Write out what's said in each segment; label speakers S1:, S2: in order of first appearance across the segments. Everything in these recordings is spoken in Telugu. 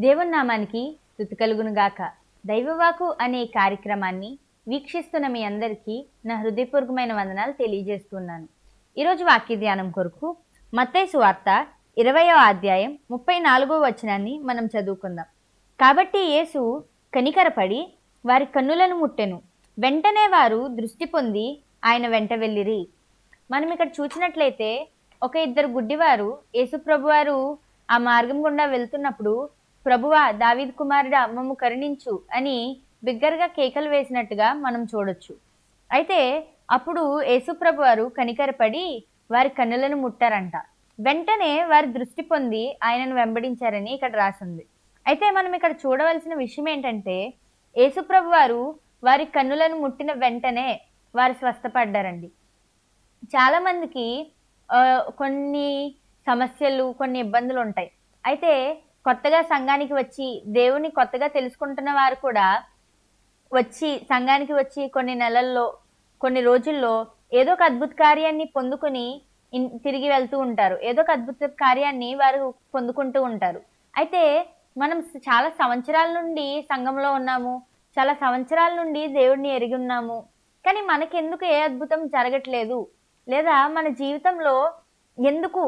S1: దేవుని నామానికి స్తుతి కలుగును గాక. దైవవాకు అనే కార్యక్రమాన్ని వీక్షిస్తున్న మీ అందరికీ నా హృదయపూర్వకమైన వందనాలు తెలియజేస్తున్నాను. ఈరోజు వాక్య ధ్యానం కొరకు మత్తయి సువార్త 20వ అధ్యాయం 34వ వచనాన్ని మనం చదువుకుందాం. కాబట్టి యేసు కనికరపడి వారి కన్నులను ముట్టెను. వెంటనే వారు దృష్టి పొంది ఆయన వెంట వెళ్ళిరి. మనం ఇక్కడ చూసినట్లయితే ఒక ఇద్దరు గుడ్డివారు యేసుప్రభువారు ఆ మార్గం గుండా వెళ్తున్నప్పుడు, ప్రభువా, దావీదు కుమారుడా, మమ్ము కరుణించు అని బిగ్గరగా కేకలు వేసినట్టుగా మనం చూడొచ్చు. అయితే అప్పుడు యేసుప్రభు వారు కనికరపడి వారి కన్నులను ముట్టారంట. వెంటనే వారి దృష్టి పొంది ఆయనను వెంబడించారని ఇక్కడ రాసింది. అయితే మనం ఇక్కడ చూడవలసిన విషయం ఏంటంటే, యేసుప్రభు వారు వారి కన్నులను ముట్టిన వెంటనే వారు స్వస్థపడ్డారండి. చాలా మందికి కొన్ని సమస్యలు, కొన్ని ఇబ్బందులు ఉంటాయి. అయితే కొత్తగా సంఘానికి వచ్చి దేవుని కొత్తగా తెలుసుకుంటున్న వారు కూడా సంఘానికి వచ్చి కొన్ని నెలల్లో, కొన్ని రోజుల్లో ఏదో ఒక అద్భుత కార్యాన్ని పొందుకుని తిరిగి వెళ్తూ ఉంటారు. ఏదో ఒక అద్భుత కార్యాన్ని వారు పొందుకుంటూ ఉంటారు. అయితే మనం చాలా సంవత్సరాల నుండి సంఘంలో ఉన్నాము, చాలా సంవత్సరాల నుండి దేవుడిని ఎరిగి ఉన్నాము, కానీ మనకెందుకు ఏ అద్భుతం జరగట్లేదు, లేదా మన జీవితంలో ఎందుకు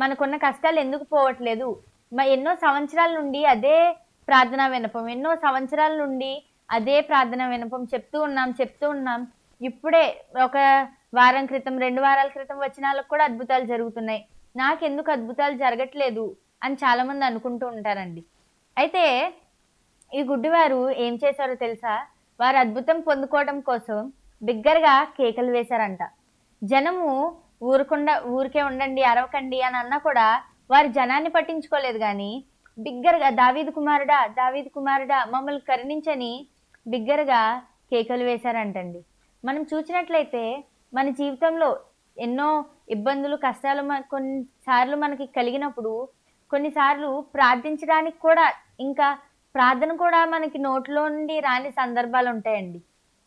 S1: మనకున్న కష్టాలు ఎందుకు పోవట్లేదు, ఎన్నో సంవత్సరాల నుండి అదే ప్రార్థనా విన్నపం, ఎన్నో సంవత్సరాల నుండి అదే ప్రార్థనా విన్నపం చెప్తూ ఉన్నాం. ఇప్పుడే ఒక వారం క్రితం, 2 వారాల క్రితం వచనాలకు కూడా అద్భుతాలు జరుగుతున్నాయి, నాకెందుకు అద్భుతాలు జరగట్లేదు అని చాలా మంది అనుకుంటూ ఉంటారండి. అయితే ఈ గుడ్డివారు ఏం చేశారో తెలుసా? వారు అద్భుతం పొందుకోవడం కోసం బిగ్గరగా కేకలు వేశారంట. జనము ఊరికే ఉండండి, అరవకండి అని అన్నా కూడా వారు జనాన్ని పట్టించుకోలేదు, కానీ బిగ్గరగా దావీదు కుమారుడా మమ్మల్ని కరుణించని బిగ్గరగా కేకలు వేశారంటండి. మనం చూసినట్లయితే మన జీవితంలో ఎన్నో ఇబ్బందులు, కష్టాలు కొన్నిసార్లు మనకి కలిగినప్పుడు, కొన్నిసార్లు ప్రార్థించడానికి కూడా, ఇంకా ప్రార్థన కూడా మనకి నోట్లో నుండి రాని సందర్భాలు ఉంటాయండి.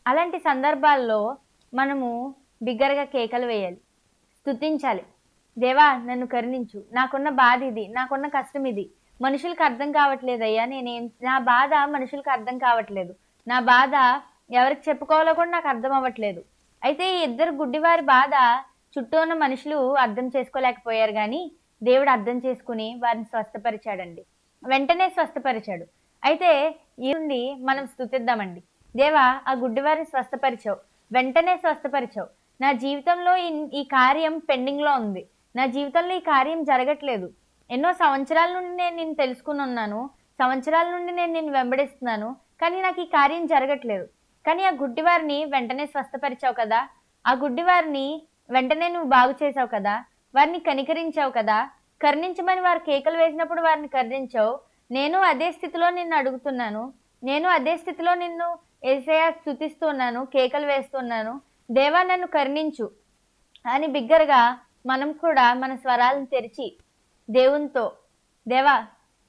S1: అలాంటి సందర్భాల్లో మనము బిగ్గరగా కేకలు వేయాలి, స్తుతించాలి. దేవా, నన్ను కరుణించు, నాకున్న బాధ ఇది, నాకున్న కష్టం ఇది, మనుషులకు అర్థం కావట్లేదయ్యా, నా బాధ మనుషులకు అర్థం కావట్లేదు, నా బాధ ఎవరికి చెప్పుకోవాలో కూడా నాకు అర్థం అవ్వట్లేదు. అయితే ఈ ఇద్దరు గుడ్డివారి బాధ చుట్టూ ఉన్న మనుషులు అర్థం చేసుకోలేకపోయారు, కానీ దేవుడు అర్థం చేసుకుని వారిని స్వస్థపరిచాడండి. వెంటనే స్వస్థపరిచాడు. అయితే ఈ నుండి మనం స్తుతిద్దామండి. దేవా, ఆ గుడ్డివారిని స్వస్థపరిచావు, వెంటనే స్వస్థపరిచావు. నా జీవితంలో ఈ కార్యం పెండింగ్లో ఉంది, నా జీవితంలో ఈ కార్యం జరగట్లేదు, ఎన్నో సంవత్సరాల నుండి నేను నిన్ను తెలుసుకుని ఉన్నాను, సంవత్సరాల నుండి నేను నిన్ను వెంబడిస్తున్నాను, కానీ నాకు ఈ కార్యం జరగట్లేదు. కానీ ఆ గుడ్డివారిని వెంటనే స్వస్థపరిచావు కదా, ఆ గుడ్డివారిని వెంటనే నువ్వు బాగు చేసావు కదా, వారిని కనికరించావు కదా, కరుణించమని వారు కేకలు వేసినప్పుడు వారిని కరుణించావు. నేను అదే స్థితిలో నిన్ను అడుగుతున్నాను, నేను అదే స్థితిలో నిన్ను యేసయ్యా స్తుతిస్తున్నాను, కేకలు వేస్తున్నాను, దేవా నన్ను కరుణించు అని బిగ్గరగా మనం కూడా మన స్వరాలను తెరిచి దేవునితో, దేవా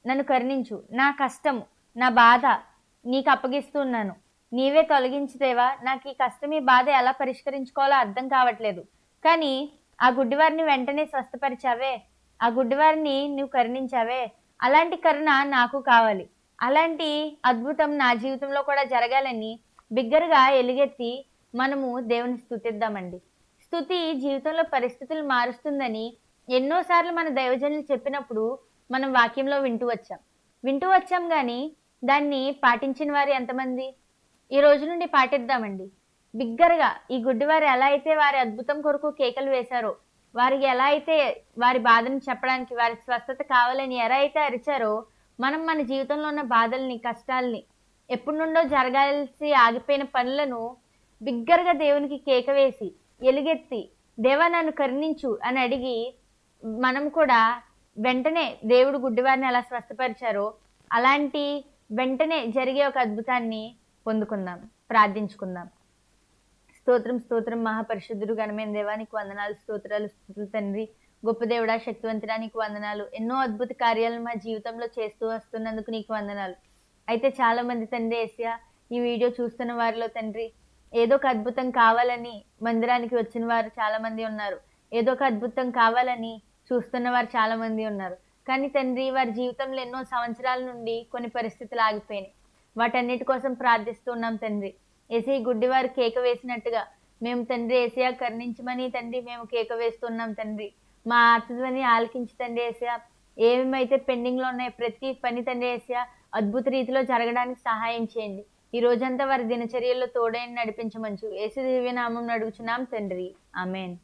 S1: నన్ను కరుణించు, నా కష్టము, నా బాధ నీకు అప్పగిస్తున్నాను, నీవే తొలగించు దేవా, నాకు ఈ కష్టం, ఈ బాధ ఎలా పరిష్కరించుకోవాలో అర్థం కావట్లేదు, కానీ ఆ గుడ్డివారిని వెంటనే స్వస్థపరిచావే, ఆ గుడ్డివారిని నువ్వు కరుణించావే, అలాంటి కరుణ నాకు కావాలి, అలాంటి అద్భుతం నా జీవితంలో కూడా జరగాలని బిగ్గరగా ఎలుగెత్తి మనము దేవుని స్తుతిద్దామండి. స్తుతి జీవితంలో పరిస్థితులు మారుస్తుందని ఎన్నోసార్లు మన దైవజనులు చెప్పినప్పుడు మనం వాక్యంలో వింటూ వచ్చాం కానీ దాన్ని పాటించిన వారు ఎంతమంది? ఈ రోజు నుండి పాటిద్దామండి. బిగ్గరగా ఈ గుడ్డివారు ఎలా అయితే వారి అద్భుతం కొరకు కేకలు వేశారో, వారికి ఎలా అయితే వారి బాధను చెప్పడానికి, వారికి స్వస్థత కావాలని ఎలా అయితే అరిచారో, మనం మన జీవితంలో ఉన్న బాధల్ని, కష్టాల్ని, ఎప్పటి నుండో జరగాల్సి ఆగిపోయిన పనులను బిగ్గరగా దేవునికి కేక వేసి ఎలుగెత్తి దేవా నన్ను కరుణించు అని అడిగి మనం కూడా వెంటనే దేవుడు గుడ్డివారిని ఎలా స్వస్థపరిచారో అలాంటి వెంటనే జరిగే ఒక అద్భుతాన్ని పొందుకుందాం, ప్రార్థించుకుందాం. స్తోత్రం మహాపరిశుద్ధుడు ఘనమైన దేవా, నీకు వందనాలు, స్తోత్రాలు, స్తుతులు తండ్రి. గొప్ప దేవుడా, శక్తివంతుడా, నీకు వందనాలు. ఎన్నో అద్భుత కార్యాలను మా జీవితంలో చేస్తూ వస్తున్నందుకు నీకు వందనాలు. అయితే చాలా మంది తండ్రి యేసయ్యా, ఈ వీడియో చూస్తున్న వారిలో తండ్రి ఏదో ఒక అద్భుతం కావాలని మందిరానికి వచ్చిన వారు చాలా మంది ఉన్నారు, ఏదో ఒక అద్భుతం కావాలని చూస్తున్న వారు చాలా మంది ఉన్నారు. కానీ తండ్రి వారి జీవితంలో ఎన్నో సంవత్సరాల నుండి కొన్ని పరిస్థితులు ఆగిపోయినాయి. వాటన్నిటి కోసం ప్రార్థిస్తున్నాం తండ్రి. యేసయ్య గుడ్డివారు కేక వేసినట్టుగా మేము తండ్రి యేసయ్య కరుణించమని తండ్రి మేము కేక వేస్తున్నాం తండ్రి. మా ఆర్తధ్వని ఆలకించి తండ్రి యేసయ్య, ఏమైతే పెండింగ్ లో ఉన్నాయో ప్రతి పని తండ్రి యేసయ్య అద్భుత రీతిలో జరగడానికి సహాయం చేయండి. ఈ రోజంతా వారి దినచర్యల్లో తోడైన నడిపించమంచు. యేసు దివ్య నామమున అడుగుచున్నాం తండ్రి, ఆమేన్.